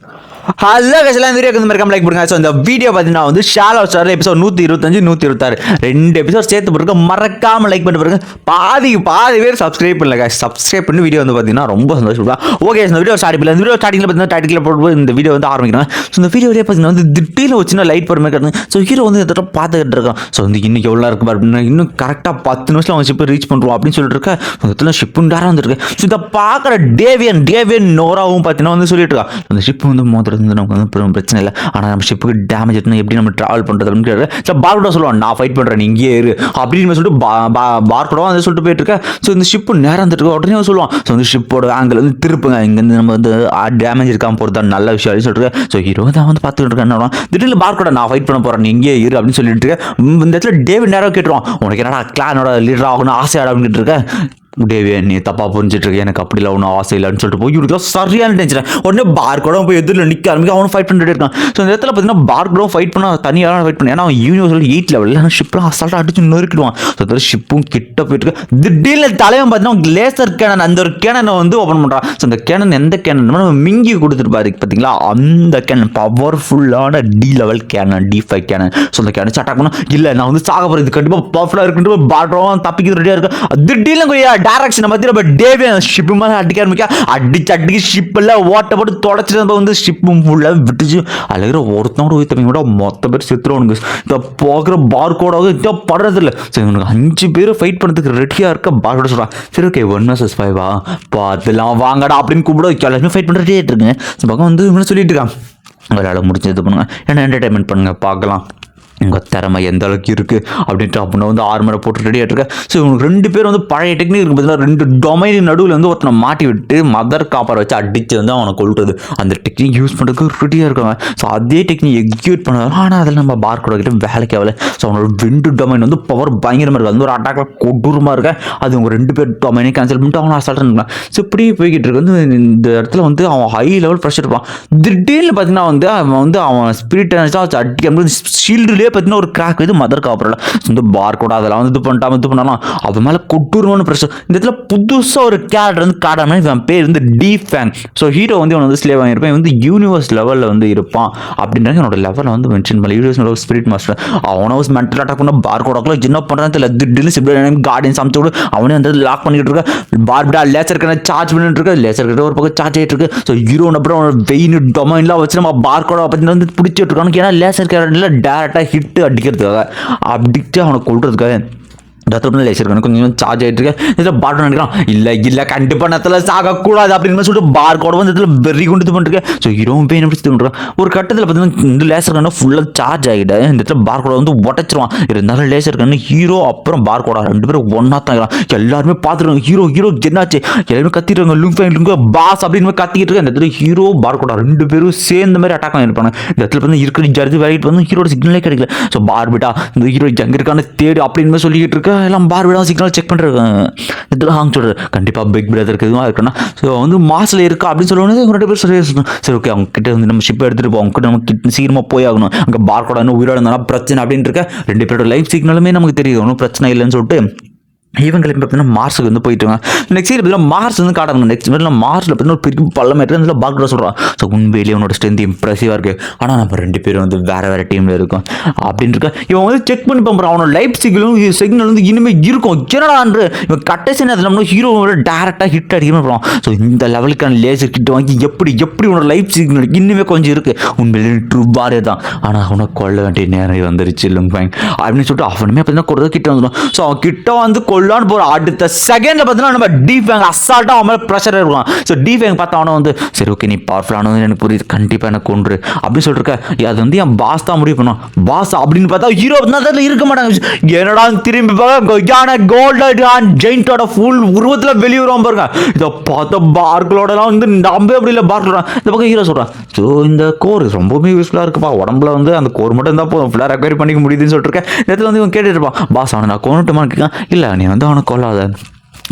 Hello கஷ்டம் video இந்த மாதிரி லைக் பண்ணுங்க. ஸோ இந்த வீடியோ பார்த்தீங்கன்னா வந்து ஷாலோ ஸ்டார் எபிசோட் 125 126 2 எபிசோட் சேர்த்து போட்டுருக்க மறக்காம லைக் பண்ணிட்டு பாருங்க. பாதி பேர் சப்ஸ்கிரைப் பண்ணல. சப்ஸ்கிரைப் பண்ணி வீடியோ வந்து பார்த்தீங்கன்னா ரொம்ப சந்தோஷம். ஓகே, இந்த வீடியோ ஸ்டார்டிங்கில் பார்த்தீங்கன்னா டைட்டில் போட்டு இந்த வீடியோ வந்து ஆரம்பிக்கிறேன். ஸோ இந்த வீடியோலேயே பார்த்தீங்கன்னா வந்து திடீர்னு ஒரு சின்ன லைட் போகிற மாதிரி கிடந்து. ஸோ ஹீரோ வந்து இந்த பார்த்துக்கிட்டு இருக்கான். ஸோ வந்து இன்னைக்கு எவ்வளோ இருக்கு பாருங்க, இன்னும் கரெக்டாக 10 நிமிஷம் அவன் ஷிப்பை ரீச் பண்ணுறோம் அப்படின்னு சொல்லிட்டு இருக்கேன். இடத்துல ஷிப்பு நேரம் வந்துருக்கு. ஸோ இதை பார்க்குற டேவியன் நோராவும் பார்த்தீங்கன்னா வந்து சொல்லிட்டு இருக்கான், அந்த ஷிப் வந்து மோதிரம் வந்து நமக்கு வந்து பிரச்சனை இல்லை, ஆனால் நம்ம ஷிப்புக்கு டேமேஜ் எடுத்து எப்படி நம்ம ட்ராவல் பண்ணுறது அப்படின்னு கேட்டு பார்க்கோட சொல்லுவான், நான் ஃபைட் பண்ணுறேன் இங்கே இரு அப்படின்னு சொல்லிட்டு பார்க்கோட வந்து சொல்லிட்டு போயிட்டு இருக்கேன். ஸோ இந்த ஷிப்பு நேரம் வந்துட்டு உடனே சொல்லுவான், ஸோ வந்து ஷிப்போட ஆங்கிள் வந்து திருப்புங்க, இங்கேருந்து நம்ம வந்து டேமேஜ் இருக்காமல் போகிறது தான் நல்ல விஷயம் அப்படின்னு சொல்லிட்டு. ஸோ ஹீரோ தான் வந்து பார்த்துக்கிட்டு இருக்கேன். திடீர்னு பார்க்கோட நான் ஃபைட் பண்ண போகிறேன், நீ இங்கே இரு அப்படின்னு சொல்லிட்டு இருக்கேன். இந்த இடத்துல டேவிட் நேரம் கேட்டுருவான், உனக்கு என்னடா கிளானோட லீடர் ஆகணும் ஆசையாடா அப்படின்னு இருக்கேன். டேவியன் நீ தப்பா புரிஞ்சிட்டு இருக்க, எனக்கு அப்படிலாம் ஒன்றும் ஆசை இல்லைன்னு சொல்லிட்டு போய் இவருக்கு சரியான டென்ஷன். உடனே பார்க்கோட போய் எதிரில் நிற்க ஆரம்பிக்க, அவனும் ஃபைட் பண்ணிட்டு இருக்கான். ஸோ இந்த இடத்துல பார்த்தீங்கன்னா பார்க்கோட ஃபைட் பண்ண தனியாக ஃபைட் பண்ணி, ஏன்னா அவன் யூனிவர்சல் 8 லெவலில் ஷிப்லாம் அசால்ட்டாக அடிச்சு நொறுக்கிடுவான். ஸோ அதில் ஷிப்பும் கிட்ட போயிட்டு திடீர்னு தலைவன் பார்த்தீங்கன்னா லேசர் கேனன், அந்த ஒரு கேனனை வந்து ஓப்பன் பண்ணுறான். ஸோ அந்த கேனன் எந்த கேனன் நம்ம மிங்கி கொடுத்துருப்பாரு பார்த்தீங்களா, அந்த கேனன் பவர்ஃபுல்லான D level cannon, D5 cannon. So அந்த கேனன் அட்டாக் பண்ண இல்லை நான் வந்து சாக போகிறேன், இது கண்டிப்பாக பவர்ஃபுல்லாக இருக்குன்ட்டு பார்க்கோம் தப்பிக்கிறது ரெடியாக இருக்கு. திடீர்னு டைரக்ஷன் பற்றி நம்ம டேவியன் ஷிப்பு மேலே அடிக்க ஆரம்பிக்க, அடிச்சு ஷிப்பெல்லாம் ஓட்ட போட்டு தொலைச்சிட்டு வந்து ஷிப்பும் ஃபுல்லாக விட்டுச்சு. அழகிற ஒருத்தனோட ஊற்றவங்க கூட மொத்த பேர் செத்துருவானுங்க. இதை போகிற பார்க்கோடாவது இதை படுறதில்ல. சரி இவனுக்கு 5 பேர் ஃபைட் பண்ணுறதுக்கு ரெடியாக இருக்க பார்க்கோட சொல்கிறான். சரி ஓகே 1 vs 5 பார்த்துலாம் வாங்கடா அப்படின்னு கூப்பிட எல்லாருமே ஃபைட் பண்ணுற ரெடியாக இருக்குங்க. பக்கம் வந்து இவனு சொல்லிட்டு இருக்கான், விளையாட முடிஞ்சது பண்ணுங்க, ஏன்னா என்டர்டைன்மெண்ட் பண்ணுங்க பார்க்கலாம் உங்கள் திறமை எந்த அளவுக்கு இருக்குது அப்படின்ட்டு அப்படின்னா வந்து ஆர்மரை போட்டு ரெடி ஆகிட்டு இருக்கேன். ஸோ இவங்க 2 பேர் வந்து பழைய டெக்னிக் இருக்குது பார்த்தீங்கன்னா, 2 டொமைன் நடுவில் வந்து ஒருத்தனை மாட்டி விட்டு மதர் காப்பரை வச்சு அடித்து வந்து அவனை கொள்வது, அந்த டெக்னிக் யூஸ் பண்ணுறதுக்கு ரெடியாக இருக்காங்க. ஸோ அதே டெக்னிக் எக்ஸிக்யூட் பண்ணுவாங்க. ஆனால் அதில் நம்ம பார்க்கோட கிட்ட வேலைக்கு ஆகலை. ஸோ அவனோட 2 டொமைன் வந்து பவர் பயங்கரமாக இருக்குது, அந்த ஒரு அட்டாக்ல கொடூரமாக இருக்கேன். அது அவங்க 2 பேர் டொமைனே கேன்சல் பண்ணிட்டு அவனை அசால்ட்டாக இருக்கலாம். ஸோ இப்படி போய்கிட்டு இருக்கு. வந்து இந்த இடத்துல வந்து அவன் ஹை லெவல் ப்ரெஷர் இருப்பான். திடீர்னு பார்த்தீங்கன்னா வந்து அவன் ஸ்பிரிட் வச்சு அடிக்க ஷீல்டுலேயே பார்த்தீங்கன்னா ஒரு கிராக் இது மதர் காப்பரில் இந்த பார்க்கோட அதெல்லாம் வந்து இது பண்ணலாம். அது மேலே கொட்டூரமான பிரச்சனை. இந்த இடத்துல புதுசாக ஒரு கேரக்டர் வந்து காடாமல் இவன் பேர் வந்து D-Fang. ஸோ ஹீரோ வந்து இவன் வந்து ஸ்லேவ் வாங்கியிருப்பான், வந்து யூனிவர்ஸ் லெவலில் வந்து இருப்பான் அப்படின்றது என்னோட லெவலில் வந்து மென்ஷன் பண்ணி யூனிவர்ஸ் ஸ்பிரிட் மாஸ்டர். அவனை வந்து மென்டல் அட்டாக் பண்ண பார்க்கோடாக்குள்ள என்ன பண்ணுறான்னு தெரியல. திடீர்னு சிப்ளின் கார்டியன்ஸ் அமைச்சு விடு, அவனே வந்து லாக் பண்ணிக்கிட்டு இருக்க. பார்பிடா லேசர் கண்ணை சார்ஜ் பண்ணிட்டு இருக்க, லேசர் கிட்ட ஒரு பக்கம் சார்ஜ் ஆகிட்டு இருக்கு. ஸோ ஹீரோ அப்புறம் வெயின் டொமைன்லாம் வச்சு நம்ம பார்க்கோட பற்றி வந்து பிடிச்சிட்டு இருக்கானு, ஏன்னா லேசர் கேரக்டரில் டேரெக்டாக ஹிட்டு அடிக்கிறதுக்காக அடிச்சு அவனை கொள்றதுக்காக கொஞ்சம் சார்ஜ் ஆகிட்டு இருக்கு. இதில் பார்க்கணும் நினைக்கிறான், இல்லை கண்டிப்பாக நேரத்தில் சாகக்கூடாது அப்படின்னு சொல்லிட்டு பார்க்கோட வந்து இதில் வெறி கொண்டு இது பண்ணிருக்கேன். ஸோ ஹீரோவும் போய் எப்படி பண்ணுறான். ஒரு கட்டத்தில் பார்த்தீங்கன்னா இந்த லேசர் கண்ணு ஃபுல்லாக சார்ஜ் ஆகிட்டு இந்த இடத்துல பார்க்கோட வந்து உடச்சிருவான். இருந்தாலும் லேசர் கண்ணு ஹீரோ அப்புறம் பார்க்கோட 2 பேரும் ஒன்றா தான் எல்லாருமே பார்த்துருக்காங்க. ஹீரோ என்னாச்சு எல்லாருமே கத்திடுறாங்க, லுங்க பாஸ் அப்படின்னு கத்திக்கிட்டு இருக்க. இந்த இடத்துல ஹீரோ பார்க்கோட 2 பேரும் சேர்ந்த மாதிரி அட்டாக் பண்ணியிருப்பாங்க. இந்த இடத்துல வந்து இருக்கிற ஜர்ஜி வேலைக்கு வந்து ஹீரோட சிக்னலே கிடைக்கல. ஸோ பார்பிட்டா இந்த ஹீரோ எங்கே இருக்கான்னு தேடு அப்படின்னு சொல்லிக்கிட்டு இருக்க. எல்லாம் பார்பிடா சிக்னல் செக் பண்ணுறாங்க. இதில் ஹாங் சொல்கிறது கண்டிப்பாக பிக் பிரதருக்கு எதுவும் இருக்குன்னா, ஸோ வந்து மாசில் இருக்கா அப்படின்னு சொல்லுவது 2 பேர் சரி ஓகே அவங்க கிட்ட வந்து நம்ம ஷிப்பை எடுத்துகிட்டு போவோம், அவங்க கிட்ட நம்ம கிட்ட சீக்கிரமாக போய் ஆகணும். அங்கே பார்க்கோட இன்னும் உயிரோட இருந்தாலும் பிரச்சனை அப்படின்னு இருக்க. 2 பேரோட லைஃப் சிக்னலுமே நமக்கு தெரியுது, ஒன்றும் பிரச்சனை இல்லைன்னு சொல்லிட்டு இவங்களுக்கு பார்த்தீங்கன்னா மார்ஸுக்கு வந்து போயிட்டுருங்க. நெக்ஸ்ட் பார்த்தீங்கன்னா மார்ஸ் வந்து காட்டாங்க. நெக்ஸ்ட் மார்ஸில் பார்த்தீங்கன்னா ஒரு பெரிய பள்ளம் இருக்குது, அதில் பார்க்கற சொல்கிறான். ஸோ உண்மையிலேயே அவனோட ஸ்ட்ரென்த் இம்ப்ரெசிவாக இருக்குது, ஆனால் நம்ம 2 பேரும் வந்து வேறு டீமில் இருக்கோம் அப்படின்னு இருக்க. இவன் வந்து செக் பண்ணி பார்க்குறான், அவனோட லைஃப் சிக்னல் வந்து இனிமேல் இருக்கும் என்னடான்று. இவன் கடைசி நேரத்தில் நம்ம ஹீரோவோட டேரெக்டாக ஹிட் அடிக்கணும் போகிறான். ஸோ இந்த லெவலுக்கான லேசர் கிட்ட வாங்கி எப்படி உன்னோட லைஃப் சிக்னல் இன்னுமே கொஞ்சம் இருக்குது, உண்மையிலே ட்ரூ பாரே தான், ஆனால் அவனை கொல்ல வேண்டிய நேரம் வந்துருச்சு லுங்பேங் அப்படின்னு சொல்லிட்டு அவனுமே பார்த்தீங்கன்னா கொடுத்த கிட்ட வந்துடும். ஸோ அவன் கிட்ட வந்து கொல்லான்னு போகிற அடுத்த செகண்டில் பார்த்தீங்கன்னா நம்ம D-Fang அசால்ட்டாக அவன் மேலே ப்ரெஷர் இருக்கலாம். ஸோ D-Fang பார்த்தா அவனை வந்து சரி ஓகே நீ பவர்ஃபுல்லானது எனக்கு புரியுது, கண்டிப்பாக எனக்கு கொன்று அப்படின்னு சொல்லிருக்க. அது வந்து என் பாஸ் தான் முடிவு பண்ணுவான். பாஸ் அப்படின்னு பார்த்தா ஹீரோ அதில் இருக்க மாட்டாங்க. என்னடா திரும்பி பார்க்க கோல்டன் ஜெயிண்டோட ஃபுல் உருவத்தில் வெளியே வருவான் பாருங்க. இதை பார்த்த பார்க்கலோடலாம் வந்து நம்ப அப்படி இல்லை பார்க்கலாம். இந்த பக்கம் ஹீரோ சொல்கிறான், ஸோ இந்த கோர் ரொம்பவே யூஸ்ஃபுல்லாக இருக்குப்பா, உடம்புல வந்து அந்த கோர் மட்டும் இருந்தால் போதும் ஃபுல்லாக ரெக்கவரி பண்ணிக்க முடியுதுன்னு சொல்லிட்டு இருக்கேன். இடத்துல வந்து இவன் கேட்டுட்டு இருப்பான், பாஸ் அவனை நான் கொண்டுட்டுமா இருக்கேன், இல்லை நீ வந்து அவனை கொள்ளாத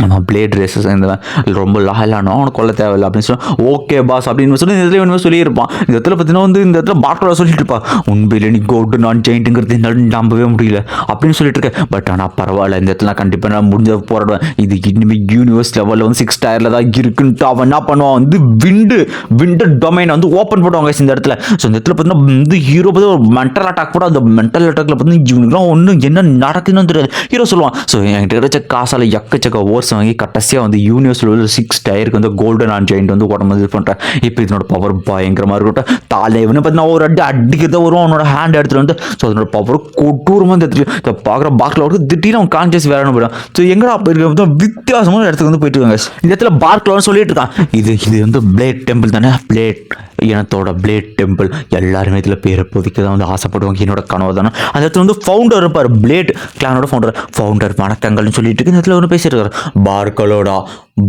நம்ம பிளேட் ரேசஸ் இருந்தவன் ரொம்ப லாயலானோ அவனை கொல்ல தேவையில்லை அப்படின்னு சொல்லி ஓகே பாஸ் அப்படின்னு சொல்லி இந்த இடத்துல வேணுமே சொல்லியிருப்பான். இந்த இடத்துல பார்த்தீங்கன்னா வந்து இந்த இடத்துல பார்க்கலோட சொல்லிட்டு இருப்பா, உண்மையிலே நீ கோல்டு நான் ஜெயிண்ட்டுங்கிறது என்னால் நம்பவே முடியல அப்படின்னு சொல்லிட்டு இருக்கேன். பட் ஆனால் பரவாயில்ல, இந்த இடத்துல நான் கண்டிப்பாக நான் முடிஞ்ச போராடுவேன். இது இனிமேல் யூனிவர்ஸ் லெவலில் வந்து 6 டயரில் தான் இருக்குன்ட்டு அவன் என்ன பண்ணுவான் வந்து விண்டு டொமைனை வந்து ஓப்பன் பண்ணுவாங்க இந்த இடத்துல. ஸோ இந்த இடத்துல பார்த்தீங்கன்னா வந்து ஹீரோ பார்த்து ஒரு மென்டல் அட்டாக் கூட, அந்த மென்டல் அட்டாக்ல பார்த்தீங்கன்னா இவனுக்குலாம் ஒன்றும் என்ன நடக்குதுன்னு தெரியாது. ஹீரோ சொல்லுவான், ஸோ என்கிட்ட கிடைச்ச காசால் எக்கச்சக்க ஓர்ஸ் வாங்கி கடைசியாக வந்து யூனிவர்ஸ் லெவலில் 6 டயருக்கு வந்து கோல்டன் ஆன் ஜெயிண்ட் வந்து உடம்பு இது பண்ணுறேன். இப்போ இதனோட பவர் பயங்கரமாக இருக்கட்டும். தலைவனு பார்த்தீங்கன்னா ஒரு அடிக்கிறத வரும், அவனோட ஹேண்ட் எடுத்துகிட்டு வந்து ஸோ அதனோட பவர் கொட்டூரமாக இந்த இடத்துல பார்க்குற பார்க்கலோட திடீர்னு அவன் கான்சியஸ் வேற போயிடும். ஸோ எங்கடா போயிருக்க வித்தியாசமான இடத்துக்கு வந்து போயிட்டு இருக்காங்க. இந்த இடத்துல பார்க்கலோன்னு சொல்லிட்டு இருக்கான், இது வந்து பிளேட் டெம்பிள் தானே, பிளேட் இனத்தோட பிளேட் டெம்பிள். எல்லாருமே இதில் பேரை பொதிக்க தான் வந்து ஆசைப்படுவாங்க, என்னோட கனவு தானே. அந்த இடத்துல வந்து ஃபவுண்டர் இருப்பார், பிளேட் கிளானோட ஃபவுண்டர் வணக்கங்கள்னு சொல்லிட்டு இருக்கு. இந்த இடத்துல ஒன்று பேசியிருக்காரு, பார்க்கலோட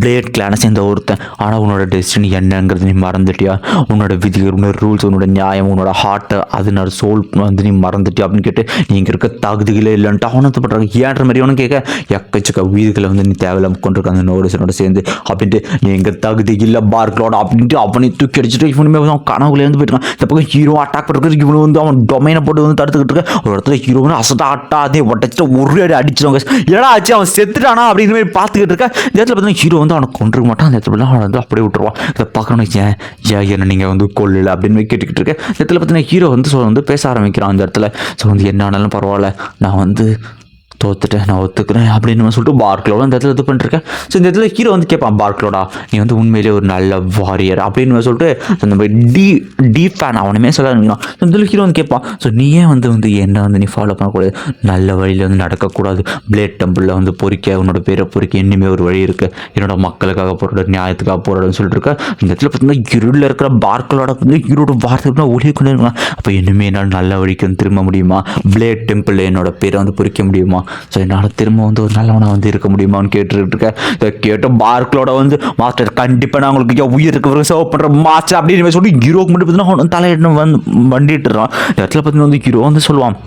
பிளேட் கிளானை சேர்ந்த ஒருத்தன். ஆனால் உன்னோட டெஸ்டினி என்னங்கிறது நீ மறந்துட்டியா, உன்னோட விதிகள், உன்னோட ரூல்ஸ், உன்னோட நியாயம், உன்னோட ஹார்ட்டை, அதனோட சோல் வந்து நீ மறந்துட்டியா அப்படின்னு கேட்டு நீங்கள் இருக்க தகுதிகளே இல்லைன்ட்டு அவனத்து பண்ணுறாங்க. ஏன்ற மாதிரி அவனு கேட்க எக்கச்சக்க வீடுகளை வந்து நீ தேவையில்லாம கொண்டிருக்க அந்த நோரிசனோட சேர்ந்து அப்படின்ட்டு நீ எங்கள் தகுதி இல்லை பார்க்கலோட அப்படின்ட்டு அவனை தூக்கி அடிச்சுட்டு இவனுமே வந்து அவன் கனவுலேருந்து போயிட்டு இருக்கான். இந்த பக்கம் ஹீரோ அட்டாக் பண்ணுறது, இவனு வந்து அவன் டொமைனை போட்டு வந்து தடுத்துக்கிட்டு இருக்க. ஒரு இடத்துல ஹீரோ வந்து அசட்டாட்டாதே ஒட்டச்சிட்டு ஒரு அடி அடிச்சிருவாங்க. ஏன்னா ஆச்சு அவன் செத்துட்டானா அப்படின்னு மாதிரி பார்த்துக்கிட்டு இருக்க. இந்த இடத்துல பார்த்தீங்கன்னா ஹீரோ வந்து அவனை கொண்டிருக்க மாட்டான். அந்த இடத்துல அவனை வந்து அப்படியே விட்டுருவான். இதை பார்க்கணும்னு ஏன் என்ன நீங்கள் வந்து கொல்லல அப்படின்னு கேட்டுக்கிட்டு இருக்கேன். இந்த இடத்துல பார்த்தீங்கன்னா ஹீரோ வந்து பேச ஆரம்பிக்கிறான். அந்த இடத்துல ஸோ வந்து என்ன ஆனாலும் பரவாயில்ல, நான் வந்து தோத்துட்டேன், நான் ஒத்துக்கிறேன் அப்படின்னு சொல்லிட்டு பார்க்கலோட இந்த இடத்துல இது பண்ணிருக்கேன். ஸோ இந்த இடத்துல ஹீரோ வந்து கேட்பான், பார்க்கலோடா நீ வந்து உண்மையிலே ஒரு நல்ல வாரியர் அப்படின்னு சொல்லிட்டு நம்ம டி ஃபேன் அவனுமே சொல்ல ஆரம்பிக்கிறான். ஸோ இந்த ஹீரோ வந்து கேட்பான், ஸோ நீ ஏன் வந்து என்ன வந்து நீ ஃபாலோ பண்ணக்கூடாது, நல்ல வழியில் வந்து நடக்கக்கூடாது, பிளேட் டெம்பிளில் வந்து பொறிக்க, உன்னோட பேரை பொறிக்க இன்னுமே ஒரு வழி இருக்குது, என்னோட மக்களுக்காக போராட, நியாயத்துக்காக போராடுன்னு சொல்லிட்டு இருக்க. இந்த இடத்துல பார்த்தீங்கன்னா இருளில் இருக்கிற பார்க்கலோட வந்து ஹீரோட வார்த்தை ஒளி கொண்டு இருக்கலாம். அப்போ இன்னுமே என்னால் நல்ல வழிக்கு வந்து திரும்ப முடியுமா, பிளேட் டெம்பிளில் என்னோட பேரை வந்து பொறிக்க முடியுமா, ஸோ என்னால் திரும்ப வந்து ஒரு நல்லவனாக வந்து இருக்க முடியுமான்னு கேட்டுட்டு இருக்கேன். இதை கேட்டு பார்க்கலோட வந்து மாஸ்டர் கண்டிப்பாக நான் உங்களுக்கு உயிருக்கு சர்வ் பண்ணுற மாஸ்டர் அப்படின்னு சொல்லி ஹீரோக்கு மட்டும் பார்த்தீங்கன்னா தலையிட்டு வந்து வண்டிட்டுறான். இந்த இடத்துல பார்த்தீங்கன்னா வந்து ஹீரோ வந்து சொல்லுவான்,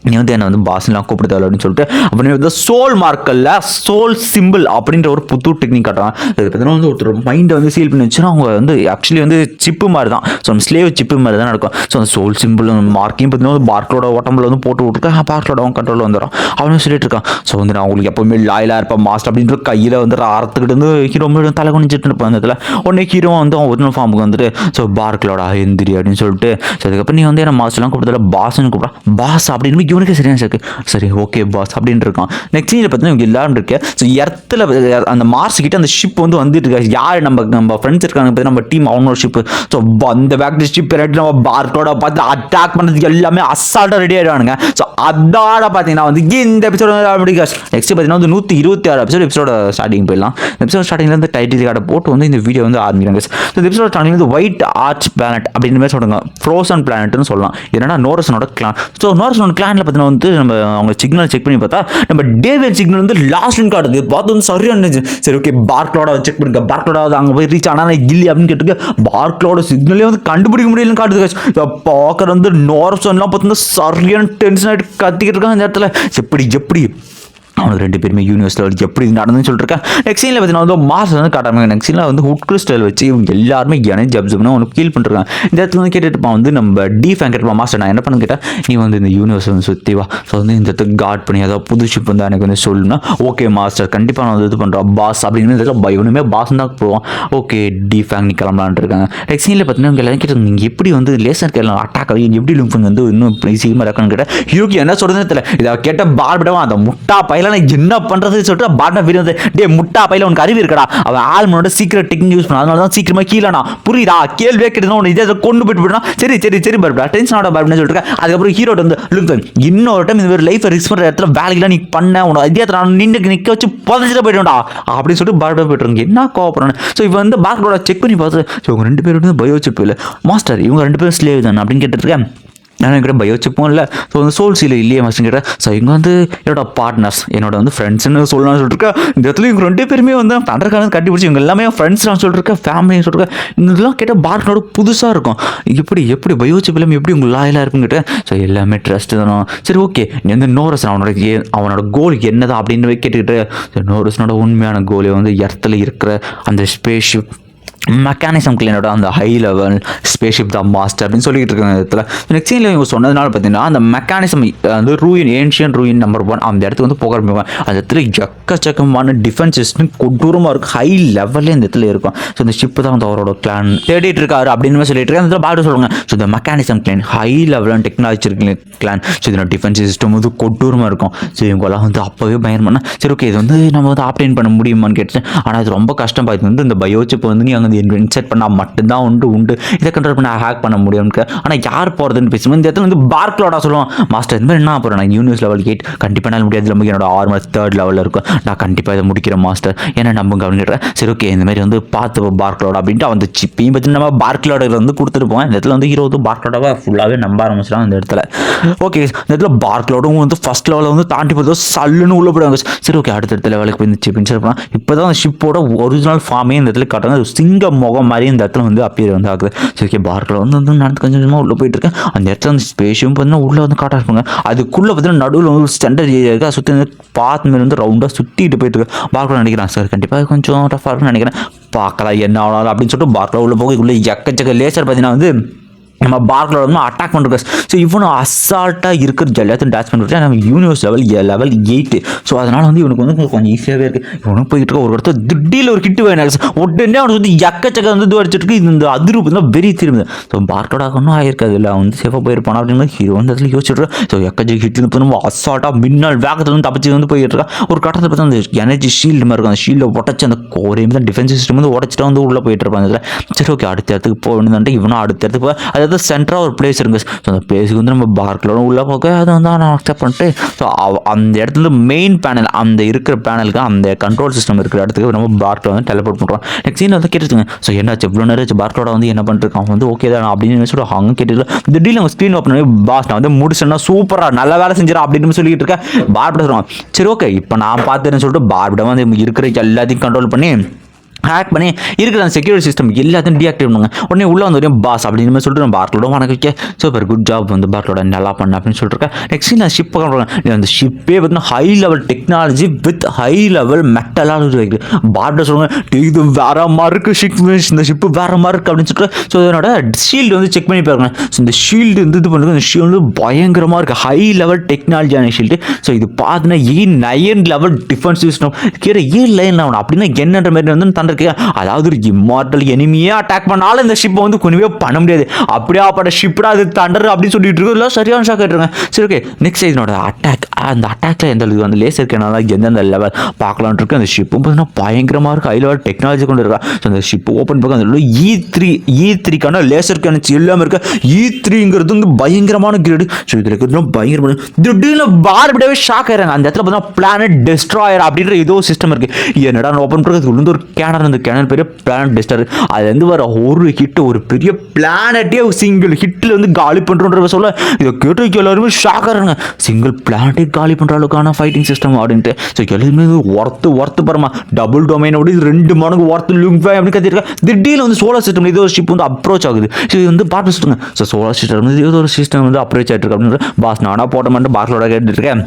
நீ வந்து என்னை வந்து பாஸ்லாம் கூப்பிடுதல் அப்படின்னு சொல்லிட்டு அப்போ நீ வந்து சோல் மார்க்கல்ல சோல் சிம்பிள் அப்படின்ற ஒரு புது டெக்னிக் காட்டுறான். அது பார்த்தீங்கன்னா வந்து ஒருத்தர் மைண்டை வந்து சீல் பண்ணி வச்சுன்னா அவங்க வந்து ஆக்சுவலி வந்து சிப்பு மாதிரி தான், ஸோ ஸ்லேவ் சிப்பு மாதிரி தான் நடக்கும். ஸோ அந்த சோல் சிம்பிள் மார்க்கையும் பார்த்தீங்கன்னா வந்து பார்க்கலோட உடம்புல வந்து போட்டு விட்டுருக்கேன், பார்க்கலோட அவன் கண்ட்ரோலில் வந்துடும் அவனு சொல்லிட்டு இருக்கான். ஸோ வந்து நான் உங்களுக்கு எப்போவுமே லாயலாக இருப்பேன் மாஸ்டர் அப்படின்ற கையில் வந்து அறத்துக்கிட்டு வந்து ஹீரோ தலை குனிச்சிட்டு இருப்பான். அந்த இடத்துல உடனே ஹீரோ வந்து அவன் ஒரிஜினல் ஃபார்முக்கு வந்துட்டு ஸோ பார்க்கலோட எந்திரி அப்படின்னு சொல்லிட்டு ஸோ அதுக்கப்புறம் நீ வந்து என்ன மாஸ்டர்லாம் கூப்பிட்டதில்ல பாஸ்ன்னு கூப்பிட்றான். பாஸ் அப்படின்னு இவனுக்கு சரியான இருக்கு. சரி ஓகே பாஸ் அப்படின்னு இருக்கான். நெக்ஸ்ட் சீனில் பார்த்தீங்கன்னா இவங்க எல்லாரும் இருக்கு. ஸோ இடத்துல அந்த மார்ஸ் கிட்ட அந்த ஷிப் வந்து வந்துட்டு இருக்கு. யார் நம்ம ஃப்ரெண்ட்ஸ் இருக்காங்க பார்த்தீங்கன்னா நம்ம டீம் அவனோட ஷிப்பு. ஸோ அந்த வேக்ட் ஷிப் நம்ம பார்க்கோட பார்த்து அட்டாக் பண்ணுறதுக்கு எல்லாமே அசால்ட்டாக ரெடி ஆகிடுவானுங்க. ஸோ அதோட பார்த்தீங்கன்னா வந்து இந்த எபிசோட நெக்ஸ்ட் பார்த்தீங்கன்னா வந்து 126 எபிசோட ஸ்டார்டிங் போயிடலாம். எபிசோட் ஸ்டார்டிங்ல இருந்து டைட்டில் கார்டை போட்டு வந்து இந்த வீடியோ வந்து ஆரம்பிக்கிறாங்க. ஸோ இந்த எபிசோட ஸ்டார்டிங் வந்து ஒயிட் ஆர்ச் பிளானட் அப்படின்னு மாதிரி சொல்லுங்க, ஃப்ரோசன் பிளானட்னு சொல்லலாம். என்னன்னா நோரசனோட கிளான். ஸோ நோரசனோட கிளானில் பார்த்தீங்கன்னா வந்து நம்ம அவங்க சிக்னல் செக் பண்ணி பார்த்தா நம்ம டேவிட் சிக்னல் வந்து லாஸ்ட் காட்டுது. பார்த்து வந்து சரியா இருந்துச்சு. சரி ஓகே பார்க்லோட செக் பண்ணுங்க, பார்க்லோட அங்கே போய் ரீச் ஆனால் இல்லை அப்படின்னு கேட்டுக்க பார்க்லோட சிக்னலே வந்து கண்டுபிடிக்க முடியலன்னு காட்டுது. பார்க்குற வந்து நோரசன்லாம் பார்த்தீங்கன்னா சரியான டென்ஷன் ஆகிட்டு கத்திக்கிட்டு இருக்காங்க இந்த இடத்துல. எப்படி அவனுக்கு 2 பேருமே யூனிவர்ஸில் எப்படி நடந்துன்னு சொல்லியிருக்கேன். நெக்ஸ்ட் சீனில் பார்த்தீங்கன்னா வந்து மார்ஸ் வந்து காட்டாமல் நெக்ஸ்ட் சீனில் வந்து ஹுட் கிறிஸ்டல் வச்சு இவங்க எல்லாருமே இணைஞ்சு அப்சர்வ்னா அவனுக்கு ஃபீல் பண்ணிருக்காங்க. இந்த இடத்துல வந்து கேட்டுட்டு வந்து நம்ம டி ஃபேன் கேட்டுப்பா மாஸ்டர் நான் என்ன பண்ணு கேட்டால் நீ வந்து இந்த யூனிவர்ஸ் வந்து சுற்றி வா, ஸோ வந்து இந்த இடத்துக்கு காட் பண்ணி அதாவது புது ஷிப் வந்து எனக்கு வந்து சொல்லணும்னா ஓகே மாஸ்டர் கண்டிப்பாக நான் வந்து இது பண்ணுறேன் பாஸ் அப்படின்னு இவனுமே பாஸ் தான் போவான். ஓகே டி ஃபேங் நீ கிளம்பலான் இருக்காங்க. நெக்ஸ்ட் சீனில் பார்த்தீங்கன்னா இவங்க எல்லாரும் கேட்டு நீங்கள் எப்படி வந்து லேசர் கேட்கலாம் அட்டாக் ஆகி எப்படி லிங்க் வந்து இன்னும் சீக்கிரமாக இருக்கான்னு கேட்டால் ஹீரோக்கு என்ன சொல்கிறதுன்னு தெரியல. இதை கேட்ட பார்பிடவா அந்த முட்டா பையல என்ன பண்ணுறது சொல்லிட்டு பாட்னா வீடு வந்து டே முட்டா பையில உனக்கு அறிவு இருக்கடா, அவன் ஆல்மனோட சீக்கிரம் டெக்னிக் யூஸ் பண்ண அதனால தான் சீக்கிரமாக கீழேனா புரியுதா கேள்வியே கேட்டு உனக்கு இதே கொண்டு போயிட்டு போயிடா. சரி பர்பா டென்ஷன் ஆட பர்புன்னு சொல்லிட்டு அதுக்கப்புறம் ஹீரோ வந்து லுக் இன்னொரு டைம் இந்த மாதிரி லைஃப்பை ரிஸ்க் பண்ணுற இடத்துல வேலைக்கெல்லாம் நீ பண்ண உனக்கு அதே நிற்க வச்சு புதைச்சிட்டு போயிட்டா அப்படின்னு சொல்லிட்டு பார்பா போய்ட்டுருங்க. என்ன கோவப்படுறேன். ஸோ இப்போ வந்து பார்க்கலோட செக் பண்ணி பார்த்து ஸோ இவங்க 2 பேரும் வந்து பயோ சிப் இல்லை மாஸ்டர் இவங்க 2 பேரும் ஸ்லேவ் தானே அப்படின்னு கேட்டுருக்கேன். நான் என்கிட்ட பயோசிப்பும் இல்லை. ஸோ வந்து சோல்ஸில் இல்லையே மாஸ்டர் கிட்ட. ஸோ இங்கே வந்து என்னோட பார்ட்னர்ஸ், என்னோட வந்து ஃப்ரெண்ட்ஸ்ன்னு சொல்லலாம்னு சொல்லிட்டுருக்கேன். இந்த இடத்துல இவங்க 2 பேருமே வந்து தண்டர்காலம் கட்டி பிடிச்சி இவங்க எல்லாமே ஃப்ரெண்ட்ஸ் நான் சொல்லிட்டுருக்கேன், ஃபேமிலின்னு சொல்லிருக்கேன். இதெல்லாம் கேட்டால் பார்க்கனோட புதுசாக இருக்கும். எப்படி பயோசிப் எல்லாமே எப்படி உங்களுக்கு லாயலாக இருக்குன்னு கேட்டேன். ஸோ எல்லாமே ட்ரஸ்ட் தானோ. சரி ஓகே, நீ வந்து நோரஸ் அவனோட கோல் என்னதான் அப்படின்னு கேட்டுக்கிட்டு, நோரஸ்னோட உண்மையான கோலை வந்து இடத்துல இருக்கிற அந்த ஸ்பேஸ்ஷிப் மெக்கானிசம் கிளீனோட அந்த ஹை லெவல் ஸ்பேஸ்ஷிப் தான் மாஸ்டர் அப்படின்னு சொல்லிட்டு இருக்காங்க இடத்துல. நெக்ஸ்ட் சீனில் இவங்க சொன்னதுனால பார்த்தீங்கன்னா அந்த மெக்கானிசம் வந்து ஏன்ஷியன் ரூயின் நம்பர் 1 அந்த இடத்துக்கு வந்து போக ஆரம்பிப்பாங்க. அந்த இடத்துல எக்கச்சக்கமான டிஃபென்ஸ் சிஸ்டம் கொடூரமாக இருக்கும், ஹை லெவல்லே இந்த இடத்துல இருக்கும். ஸோ இந்த ஷிப்பு தான் வந்து அவரோட பிளான் தேடிட்டு இருக்காரு அப்படின்னு சொல்லிட்டு இருக்காங்க. அந்த பாட்டு சொல்லுவாங்க. ஸோ இந்த மெக்கானிசம் கிளான் ஹை லெவலான டெக்னாலஜி கிளான். ஸோ இதோட டிஃபென்ஸ் சிஸ்டம் வந்து கொடூரமாக இருக்கும். ஸோ இவங்கெல்லாம் வந்து அப்போவே பயன் பண்ணால் சரி ஓகே இது வந்து நம்ம வந்து ஆப்ரேட் பண்ண முடியுமான்னு கேட்டேன். ஆனால் அது ரொம்ப கஷ்டம் பார்த்து வந்து இந்த பயோசிப் வந்து நீ அங்கே இன்செர்ட் பண்ணால் மட்டும்தான் உண்டு இதை கண்ட்ரோல் பண்ண ஹேக் பண்ண முடியும். ஆனால் யார் போகிறதுன்னு பேசுவோம். இந்த இடத்துல வந்து பார்க்லோட சொல்லுவோம், மாஸ்டர் இந்த மாதிரி என்ன போகிறேன் நான் யூனிவர்ஸ் லெவல் 8 கண்டிப்பாக என்னால் முடியாது, நமக்கு என்னோட ஆர்மர் 3rd லெவலில் இருக்கும், நான் கண்டிப்பாக இதை முடிக்கிறேன் மாஸ்டர் ஏன்னா நம்புங்க அப்படின்றேன். சரி ஓகே இந்த மாதிரி வந்து பார்த்து பார்க்லோட அப்படின்ட்டு அந்த சிப்பையும் பற்றி நம்ம பார்க்லோட வந்து கொடுத்துருப்போம். இந்த இடத்துல வந்து ஹீரோ வந்து பார்க்லோட ஃபுல்லாகவே நம்ப ஆரம்பிச்சிடும். அந்த இடத்துல ஓகே இந்த இடத்துல பார்க்லோடும் வந்து ஃபர்ஸ்ட் லெவலில் வந்து தாண்டி போகிறது சல்லுன்னு உள்ள போயிடுவாங்க. சரி ஓகே அடுத்த லெவலுக்கு போய் இந்த சிப் இன்செர்ட் பண்ணலாம். இப்போ தான் அந்த ஷிப்போட ஒரிஜினல் ஃபார்மே இந்த இடத்துல காட்டுறாங்க. சிங்க முகம் மாதிரி இந்த இடத்துல வந்து அப்பியர் வந்து ஆகுது. ஸோ ஓகே பார்க்கில் வந்து நடந்து கொஞ்சம் கொஞ்சமாக உள்ளே போயிட்டு இருக்கேன். அந்த இடத்துல வந்து ஸ்பேஷியும் பார்த்தீங்கன்னா உள்ளே வந்து காட்ட இருப்பாங்க. அதுக்குள்ளே பார்த்தீங்கன்னா நடுவில் வந்து ஸ்டாண்டர்ட் ஏரியா இருக்குது. சுற்றி வந்து பார்த்து மேலே வந்து ரவுண்டாக சுற்றிட்டு போயிட்டு இருக்கு. பார்க்கலாம் நினைக்கிறேன் சார் கண்டிப்பாக கொஞ்சம் டஃபாக இருக்குன்னு நினைக்கிறேன். பார்க்கலாம் என்ன ஆனாலும் அப்படின்னு சொல்லிட்டு பார்க்கில் உள்ள போக உள்ள எக்கச்சக்க லேசர் பார்த்தீங்கன்னா வந்து நம்ம பார்க்கில் வந்து அட்டாக் பண்ணுறோம். ஸோ இவனும் அசால்ட்டாக இருக்கிற எல்லாத்தையும் டேச் பண்ணிட்டு நம்ம யூனிவர்ஸ் லெவல் 8. ஸோ அதனால் வந்து இவனுக்கு வந்து கொஞ்சம் ஈஸியாகவே இருக்குது. இவனும் போயிட்டு இருக்க ஒரு இடத்துல திடீர்னு ஒரு கிட்டு வேணும் உடனே அவனுக்கு வந்து எக்கச்சக்க வந்து இது அடிச்சிருக்கு. இந்த அதிர்வு தான் வெறி திரும்புது. ஸோ பார்க்கோட ஒன்றும் ஆயிருக்காது இல்லை அவன் வந்து சேஃபாக போயிருப்பான் அப்படின்னு ஹீரோ வந்து அதில் யோசிச்சுட்டு. ஸோ எக்கச்சக்க ஹிட்டு வந்து நம்ம அசால்ட்டாக மின்னல் வேகத்தில் வந்து தப்பிச்சு வந்து போயிட்டு இருக்கா. ஒரு கட்டத்தில் பார்த்தா அந்த எனர்ஜி ஷீல்டு மாதிரி இருக்கும். அந்த ஷீல்டை உடச்சி அந்த கோரையும் தான் டிஃபென்ஸ் சிஸ்டம் வந்து உடச்சிட்டு வந்து உள்ளே போயிட்டு இருப்பாங்க. அதில் சரி ஓகே அடுத்த இடத்துக்கு போக வேண்டியதான்ட்டு இவனும் அடுத்த இடத்துக்கு போய் அதாவது சென்டராக ஒரு பிளேஸ் இருக்குது. ஸோ அந்த பிளேஸுக்கு வந்து நம்ம பார்க்கில் உள்ளே போக அதை வந்து நான் அக்செப்ட் பண்ணிட்டு ஸோ அந்த இடத்துல மெயின் பேனல் அந்த இருக்கிற பேனலுக்கு அந்த கண்ட்ரோல் சிஸ்டம் இருக்கிற இடத்துக்கு நம்ம பார்க்கில் வந்து டெலிபோர்ட் பண்ணுறோம். நெக்ஸ்ட் சீன் வந்து கேட்டுருங்க. ஸோ என்னாச்சு இவ்வளோ நேரம் பார்க்கோட வந்து என்ன பண்ணிருக்கான் அவன் வந்து ஓகே தான் அப்படின்னு சொல்லிட்டு அவங்க கேட்டுட்டு திடீர்னு அவங்க ஸ்க்ரீன் ஓப்பன் பண்ணி பாஸ் நான் வந்து முடிச்சேன்னா சூப்பராக நல்ல வேலை செஞ்சிடா அப்படின்னு சொல்லிட்டு இருக்கேன். பார்பிட சொல்லுவான். சரி ஓகே இப்போ நான் பார்த்துன்னு சொல்லிட்டு பார்பிட வந்து இருக்கிற எல்லாத்தையும் கண்ட்ரோல் பண்ணி ஹேக் பண்ணி இருக்கிற அந்த செக்யூரிட்டி சிஸ்டம் எல்லாத்தையும் டீஆக்டிவ் பண்ணுவாங்க. உடனே உள்ளே வந்து வரையும் பாஸ் அப்படின்னு சொல்லிட்டு நம்ம பார்க்கலோட வணக்கம் வைக்க சூப்பர் குட் ஜாப் வந்து பார்க்கலோட நல்லா பண்ண அப்படின்னு சொல்லிட்டு நெக்ஸ்ட் நான் ஷிப் பார்க்குறேன். அந்த ஷிப்பே பார்த்தீங்கன்னா high level technology with high level மெட்டலாக இருக்குது. பார்டர் சொல்லுவாங்க இது வேற மாதிரி இருக்குது ஷிப் இந்த ஷிப்பு வேற மாதிரி இருக்குது அப்படின்னு சொல்லிட்டு ஸோ இதனோட ஷீல்டு வந்து செக் பண்ணி பாருங்க. ஸோ இந்த ஷீல்டு வந்து இது பண்ணுறது இந்த ஷீல்டு வந்து பயங்கரமாக இருக்குது ஹை லெவல் டெக்னாலஜியான ஷீல்டு. ஸோ இது பார்த்தீங்கன்னா E9 லெவல் டிஃபென்ஸ் சிஸ்டம் கீழே E9 அப்படின்னா என்னன்ற மாதிரி வந்து தந்திருக்கு. அதாவது ஒரு இம்மார்டல் எனிமியே அட்டாக் பண்ணாலும் இந்த ஷிப்பை வந்து கொஞ்சமே பண்ண முடியாது. அப்படியே அப்பட ஷிப்டா அது தண்டர் அப்படின்னு சொல்லிட்டு இருக்கு. இல்லை சரியான ஷாக் ஆகிட்டுருங்க. சரி ஓகே நெக்ஸ்ட் இதனோட அட்டாக் அந்த அட்டாக்ல எந்த இது வந்து லேசர் கேனால எந்தெந்த லெவல் பார்க்கலான் இருக்கு. அந்த ஷிப்பும் பார்த்தீங்கன்னா பயங்கரமாக இருக்குது ஹை லெவல் டெக்னாலஜி கொண்டு இருக்கா. ஸோ அந்த ஷிப்பு ஓப்பன் பண்ணி அந்த E3க்கான லேசர் கேனச்சு எல்லாமே இருக்கு. E3ங்கிறது வந்து பயங்கரமான கிரேடு. ஸோ இதில் இருக்கிறது பயங்கரமான திடீர்னு பார்பிடவே ஷாக் ஆகிறாங்க. அந்த இடத்துல பார்த்தீங்கன்னா பிளானட் டெஸ்ட்ராயர் அப்படின்ற ஏதோ சிஸ்டம் இருக்குது. என்னடா ஓப்பன் பண்ணுறது உள்ள ஒரு கேனர் அந்த கேனர் பெரிய பிளானட் டெஸ்டர் அதுலேருந்து வர ஒரு ஹிட் ஒரு பெரிய பிளானட்டே சிங்கிள் ஹிட்டில் வந்து காலி பண்ணுறோன்ற சொல்ல இதை கேட்டு எல்லாருமே ஷாக் ஆகிறாங்க. சிங்கிள் பிளானட்டே காலி பண்ணுற அளவுக்கான ஃபைட்டிங் சிஸ்டம் அப்படின்ட்டு. ஸோ எல்லாருமே ஒர்த்து பரமா டபுள் டொமைனோட 2 மடங்கு ஒர்த்து லுங்ஃபை அப்படின்னு கத்திருக்கேன். திடீர்னு வந்து சோலார் சிஸ்டம் ஏதோ ஒரு ஷிப் வந்து அப்ரோச் ஆகுது. ஸோ இது வந்து பார்த்து சொல்லுங்க. ஸோ சோலார் சிஸ்டம் வந்து ஏதோ ஒரு சிஸ்டம் வந்து அப்ரோச் ஆகிட்டு இருக்கு அப்படின்னு பாஸ் நானா போட்ட மட்டும் பாஸ்லோட கேட்டுருக்கேன்.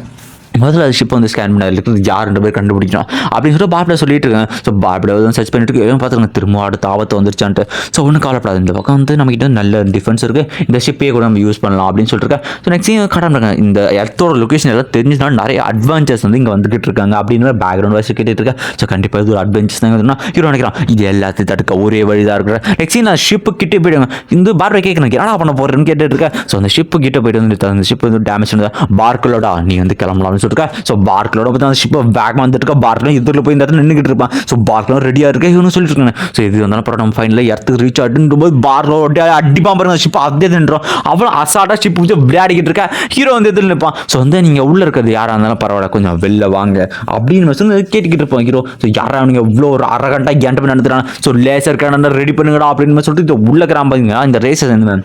முதல்ல அது ஷிப்பை வந்து ஸ்கேன் பண்ணி யார் 2 பேர் கண்டுபிடிக்கணும் அப்படின்னு சொல்லிட்டு பார்பிட சொல்லிட்டு இருக்கேன். ஸோ பார்பிட வந்து சர்ச் பண்ணிட்டு எதுவும் பார்த்துக்கோங்க திரும்ப அடுத்த ஆபத்து வந்துருச்சான்ட்டு. ஸோ ஒன்றும் கவலைப்படாது இந்த பக்கம் வந்து நம்மகிட்ட நல்ல டிஃபென்ஸ் இருக்குது இந்த ஷிப்பே கூட நம்ம யூஸ் பண்ணலாம் அப்படின்னு சொல்லியிருக்கேன். ஸோ நெக்ஸ்ட் கடமை இந்த இடத்தோட லொக்கேஷன் எல்லாம் தெரிஞ்சுனால நிறைய அட்வான்ச்சர்ஸ் வந்து இங்கே வந்துகிட்டு இருக்காங்க அப்படின்னு பேக்ரவுண்ட் வாய்ஸ் கேட்டுட்டு இருக்கேன். ஸோ கண்டிப்பாக இது ஒரு அட்வென்ச்சர்ஸ் தான் வந்து ஹீரோ நினைக்கிறான் இது எல்லாத்தையும் தடுக்க ஒரே வழிதான் இருக்கிறேன். நெக்ஸ்ட் நான் ஷிப்பு கிட்டே போயிடுங்க இந்த பார்வை கேட்கணும் என்ன பண்ண போகிறேன்னு கேட்டுட்டு இருக்கேன். ஸோ அந்த ஷிப்பு கிட்ட போயிட்டு வந்து அந்த ஷிப் வந்து டேமேஜ் பண்ணி பார்க்கலோட நீ வந்து கிளம்பலாம்னு சொல்லிட்டு ஸோ பார்க்கலோட பார்த்து அந்த ஷிப்பை வேகமாக வந்துட்டு இருக்கா. பார்க்கலும் இதில் போய் இந்த இடத்துல நின்றுக்கிட்டு இருப்பான். ஸோ பார்க்கலும் ரெடியாக இருக்கேன் இவனு சொல்லிட்டு இருக்காங்க. ஸோ இது வந்தாலும் அப்புறம் நம்ம ஃபைனலில் இடத்துக்கு ரீச் ஆகிட்டு போது பார்க்கலோட அடிப்பான் பாருங்க ஷிப்பை அதே நின்றோம் அவ்வளோ அசால்ட்டாக ஷிப் வச்சு விளையாடிக்கிட்டு இருக்கேன். ஹீரோ வந்து எதில் நிற்பான். ஸோ வந்து நீங்கள் உள்ளே இருக்கிறது யாராக இருந்தாலும் பரவாயில்ல கொஞ்சம் வெளில வாங்க அப்படின்னு சொல்லி கேட்டுக்கிட்டு இருப்போம் ஹீரோ. ஸோ யாராக நீங்கள் இவ்வளோ ஒரு அரகண்டாக கேண்ட் பண்ணி நடத்துறாங்க. ஸோ லேசர் கேன ரெடி பண்ணுங்கடா அப்படின்னு சொல்லிட்டு உள்ள கிராம இந்த ரேசஸ் என்ன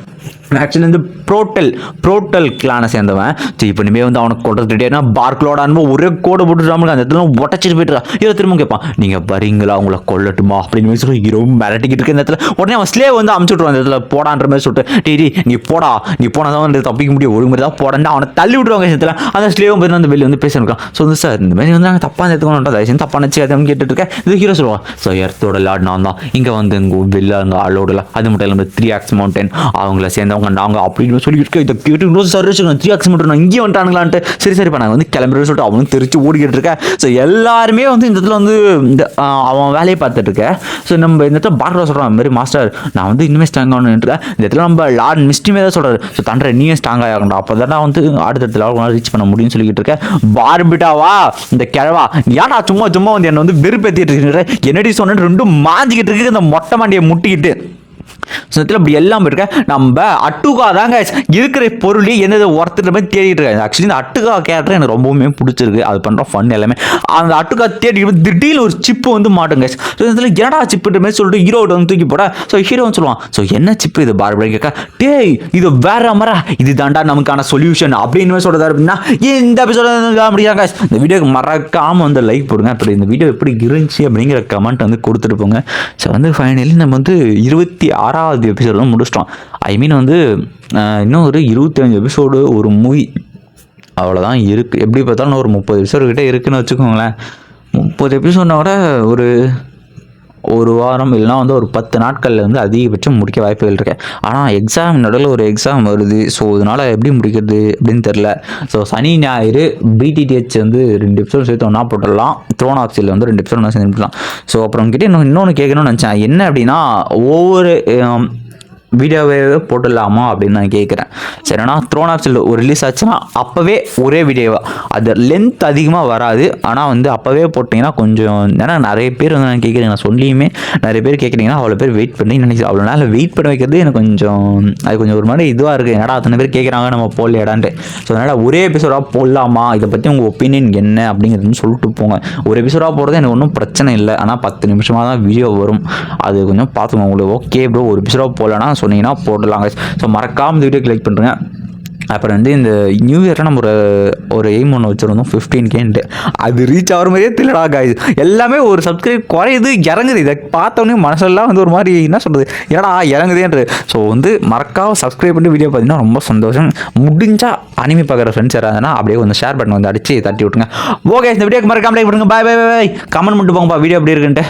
ஆக்சுவலி வந்து ப்ரோட்டல் கிளானை சேர்ந்தவன். சரி இப்போ இனிமேல் வந்து அவனுக்கு கொண்டு ரெடியா பார்க்லோட அனுபவம் ஒரே கோடை போட்டுருக்காமல் அந்த இடத்துல உடச்சிட்டு போயிட்டு ஹீரோ திரும்ப கேட்பான், நீங்கள் வரீங்களா உங்களை கொல்லட்டுமா அப்படின்னு சொல்லி ஹீரோ மிரட்டிக்கிட்டு இருக்க இந்த இடத்துல உடனே அவன் ஸ்லேவ் வந்து அமுச்சு விட்ருவான் அந்த இடத்துல போடான்ற மாதிரி சொல்லிட்டு டேடி நீ போனால் தான் வந்து தப்பிக்க முடியும் ஒரு மாதிரி தான் போடா அவனை தள்ளி விட்ருவாங்க இடத்துல. அந்த ஸ்லேவ் வந்து அந்த வெளியே வந்து பேசிருக்கான். ஸோ வந்து சார் இந்த மாதிரி வந்து நாங்கள் தப்பாக எடுத்துக்கணும் தயவுசெய்து தப்பாக நினச்சி கேட்டுட்டு இருக்கேன். இது ஹீரோ சொல்லுவான், ஸோ எர்த்தோட லார்ட் நான் தான் இங்கே வந்து எங்கள் வெளில அங்கே ஆளோடல அது மட்டும் இல்லாமல் 3X மவுண்டன் அவங்கள சேர்ந்தவங்க நாங்கள் அப்படின்னு சொல்லிட்டு இதை கேட்டு சார் 3X மவுண்டன் இங்கேயே வந்துட்டானுங்களான்ட்டு சரிப்பா நாங்கள் வந்து கிளம்புறேன்னு சொல்லிட்டு அவனும் தெரிச்சு ஓடிக்கிட்டு இருக்கேன். ஸோ எல்லாருமே வந்து இந்த இடத்துல வந்து இந்த அவன் வேலையை பார்த்துட்டு இருக்கேன். ஸோ நம்ம இந்த இடத்துல பார்க்கல சொல்கிறான் இந்த மாதிரி மாஸ்டர் நான் வந்து இன்னுமே ஸ்ட்ராங் ஆகணுன்றேன். இந்த இடத்துல நம்ம லார்ட் மிஸ்டிமே தான் சொல்கிறாரு, ஸோ தண்டரை நீயே ஸ்ட்ராங் ஆகணும் அப்போ தான் வந்து அடுத்த லெவலுக்கு ரீச் பண்ண முடியும்னு சொல்லிக்கிட்டு இருக்கேன். பார்பிட்டாவா இந்த கிழவா ஏன்னா சும்மா வந்து என்னை வந்து வெறுப்பேற்றிட்டு இருக்கிறேன் என்னடி சொன்னு ரெண்டும் மாஞ்சிக்கிட்டு இருக்கு இந்த மொட்டை மாண்டியை முட்டிக்கிட்டு. சத்தில் அப்படி எல்லாம் இருக்க நம்ம அட்டுகா தாங்க இருக்கிற பொருளே என்னது ஒருத்தர் மாதிரி தேடிட்டு இருக்காங்க. ஆக்சுவலி இந்த அட்டுகா கேரக்டர் எனக்கு ரொம்பவுமே பிடிச்சிருக்கு. அது பண்ணுற ஃபன் எல்லாமே அந்த அட்டுகா தேடி திடீர்னு ஒரு சிப்பு வந்து மாட்டுங்க. ஸோ இதில் என்னடா சிப்புன்ற மாதிரி சொல்லிட்டு ஹீரோட வந்து தூக்கி போட. ஸோ ஹீரோ வந்து சொல்லுவான், ஸோ என்ன சிப்பு இது பார்படி கேட்க டேய் இது வேற மரா இது தாண்டா நமக்கான சொல்யூஷன் அப்படின்னு சொல்றது அப்படின்னா இந்த எபிசோட முடியாங்க. இந்த வீடியோக்கு மறக்காம வந்து லைக் போடுங்க. அப்படி இந்த வீடியோ எப்படி இருந்துச்சு அப்படிங்கிற கமெண்ட் வந்து கொடுத்துட்டு போங்க. ஸோ வந்து ஃபைனலி நம்ம வந்து 26வது எபிசோடு முடிச்சிட்டோம். ஐ மீன் வந்து இன்னும் ஒரு 25 எபிசோடு ஒரு மூவி அவ்வளோதான் இருக்குது. எப்படி பார்த்தாலும் ஒரு 30 எபிசோடு கிட்டே இருக்குதுன்னு வச்சுக்கோங்களேன். 30 எபிசோடனா கூட ஒரு வாரம் இல்லைனா வந்து ஒரு 10 நாட்களில் வந்து அதிகபட்சம் முடிக்க வாய்ப்புகள் இருக்கு. ஆனால் எக்ஸாம் நடுவில் ஒரு எக்ஸாம் வருது. ஸோ இதனால் எப்படி முடிக்கிறது அப்படின்னு தெரில. ஸோ சனி ஞாயிறு BTTH வந்து 2 எபிசோடு சேர்த்து ஒன்றா போட்டுடலாம். த்ரோன் ஆப்ஸில் வந்து 2 எபிசோடு ஒன்றா சேர்ந்து போடலாம். ஸோ அப்புறம் கிட்டே இன்னொன்று கேட்கணும்னு நினச்சேன். என்ன அப்படின்னா ஒவ்வொரு வீடியோவே போட்டுடலாமா அப்படின்னு நான் கேட்குறேன். சரிண்ணா த்ரோன் ஆப்ஸில் ஒரு ரிலீஸ் ஆச்சுன்னா அப்போவே ஒரே வீடியோவா அது லென்த் அதிகமாக வராது. ஆனால் வந்து அப்போவே போட்டிங்கன்னா கொஞ்சம் ஏன்னா நிறைய பேர் வந்து நான் கேட்குறேன் நான் சொல்லியுமே நிறைய பேர் கேட்குறீங்கன்னா அவ்வளோ பேர் வெயிட் பண்ணி நினைக்கிறேன். அவ்வளோ நாள் வெயிட் பண்ண வைக்கிறது எனக்கு கொஞ்சம் அது கொஞ்சம் ஒரு மாதிரி இதுவாக இருக்குது. என்னடா அத்தனை பேர் கேட்குறாங்க நம்ம போடலையாடான்ட்டு. ஸோ அதனால் ஒரே எபிசோடாக போடலாமா இதை பற்றி உங்கள் ஒப்பீனியன் என்ன அப்படிங்கிறதுன்னு சொல்லிட்டு போங்க. ஒரு எபிசோடாக போகிறது எனக்கு ஒன்றும் பிரச்சனை இல்லை. ஆனால் 10 நிமிஷமாக தான் வீடியோ வரும். அது கொஞ்சம் பார்த்துக்கோங்க. உங்களுக்கு ஓகே ப்ரோ ஒரு எபிசோடாக போடலான்னா சொன்னீங்கன்னா போடலாங்க. ஸோ மறக்காம இந்த வீடியோ கிளிக் பண்ணுறேங்க. அப்புறம் வந்து இந்த நியூ இயரில் நம்ம ஒரு எய்ம் ஒன்று வச்சுருந்தோம் 15K அது ரீச் ஆகிற மாதிரியே தெரியலடா காய்ஸ். எல்லாமே ஒரு சப்ஸ்கிரைப் குறையுது இறங்குது. இதை பார்த்தோன்னே மனசெல்லாம் வந்து ஒரு மாதிரி என்ன சொல்கிறது ஏடா இறங்குதேன்றது. ஸோ வந்து மறக்காம சப்ஸ்கிரைப் பண்ணி வீடியோ பார்த்தீங்கன்னா ரொம்ப சந்தோஷம். முடிஞ்சால் அனிமே பார்க்குற ஃப்ரெண்ட்ஸ் யாராதுன்னா அப்படியே கொஞ்சம் ஷேர் பண்ணி வந்து அடித்து தட்டி விட்டுருங்க. ஓகே இந்த வீடியோக்கு மறக்காம லைக் பண்ணுங்க. பாய் கமெண்ட் பண்ணிட்டு போங்கப்பா வீடியோ எப்படி இருக்குன்ட்டு.